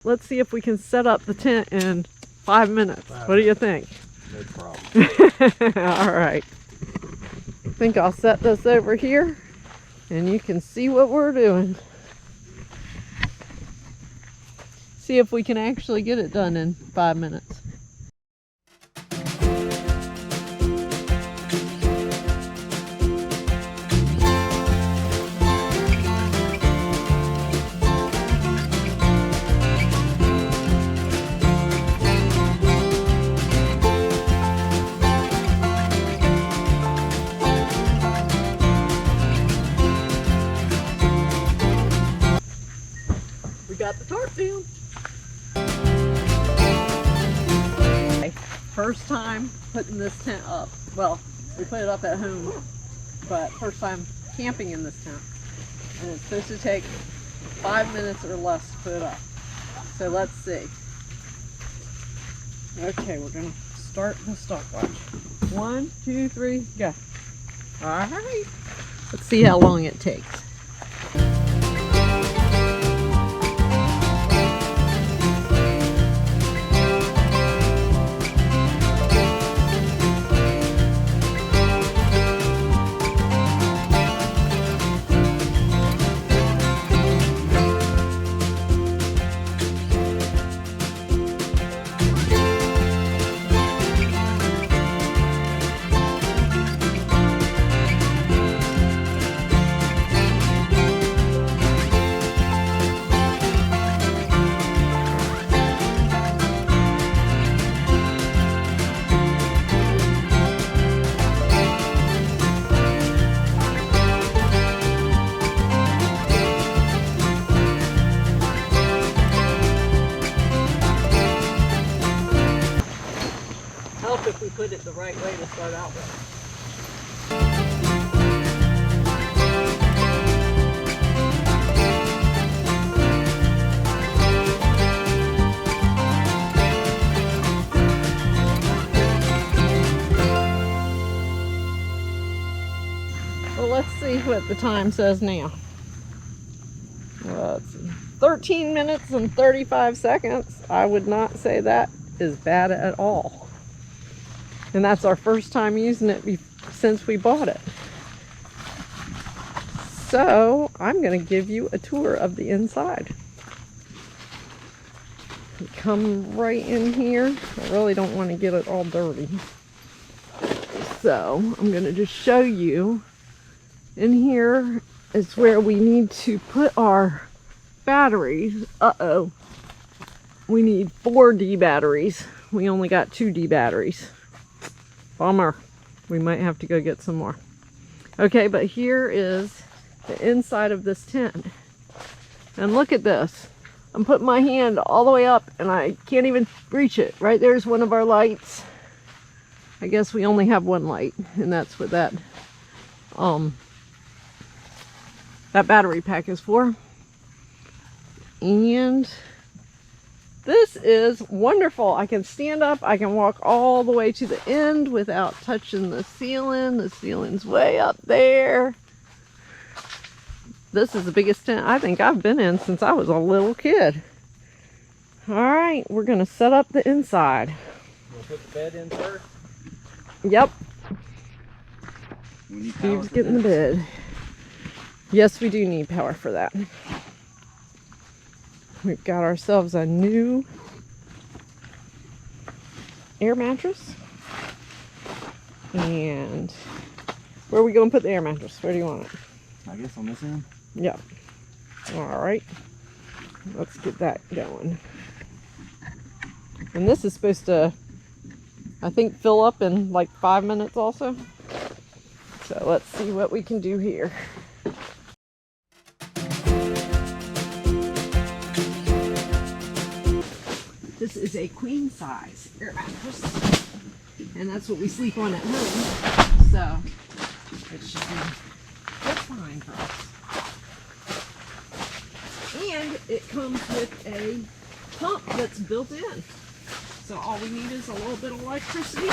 Let's see if we can set up the tent in 5 minutes. What do you think? No problem. All right. I think I'll set this over here and you can see what we're doing. See if we can actually get it done in 5 minutes. Got the tarp down. First time putting this tent up. Well, we put it up at home, but first time camping in this tent. And it's supposed to take 5 minutes or less to put it up. So let's see. Okay, we're gonna start the stopwatch. 1, 2, 3, go. All right. Let's see how long it takes. If we put it the right way to start out with. Well, let's see what the time says now. Let's see. 13 minutes and 35 seconds. I would not say that is bad at all. And that's our first time using it since we bought it. So I'm going to give you a tour of the inside. You come right in here. I really don't want to get it all dirty. So I'm going to just show you. In here is where we need to put our batteries. Uh-oh. We need 4 D batteries. We only got 2 D batteries. Bummer. We might have to go get some more. Okay, but here is the inside of this tent. And look at this. I'm putting my hand all the way up and I can't even reach it. Right there's one of our lights. I guess we only have one light, and that's what that battery pack is for. And this is wonderful. I can stand up, I can walk all the way to the end without touching the ceiling. The ceiling's way up there. This is the biggest tent I think I've been in since I was a little kid. All right, we're gonna set up the inside. We'll put the bed in first? Yep. Steve's getting the bed. Yes, we do need power for that. We've got ourselves a new air mattress. And where are we going to put the air mattress? Where do you want it? I guess on this end? Yep. All right. Let's get that going. And this is supposed to, I think, fill up in like 5 minutes also. So let's see what we can do here. This is a queen size air mattress, and that's what we sleep on at home, so it should be just fine for us. And it comes with a pump that's built in, so all we need is a little bit of electricity.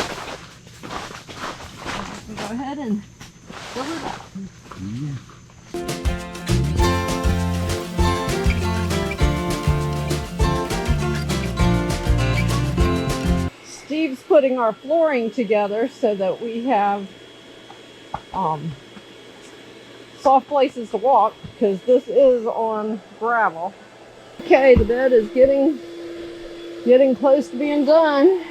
We can go ahead and fill it up. Yeah. putting our flooring together so that we have soft places to walk, because this is on gravel. Okay, the bed is getting close to being done.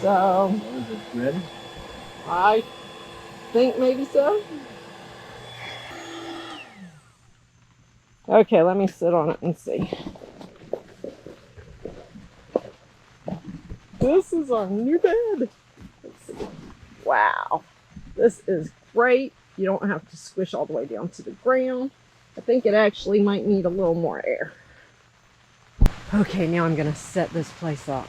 So Is it ready? I think maybe so. Okay, let me sit on it and see. This is our new bed. Let's see. Wow, this is great. You don't have to squish all the way down to the ground. I think it actually might need a little more air. Okay, now I'm gonna set this place up.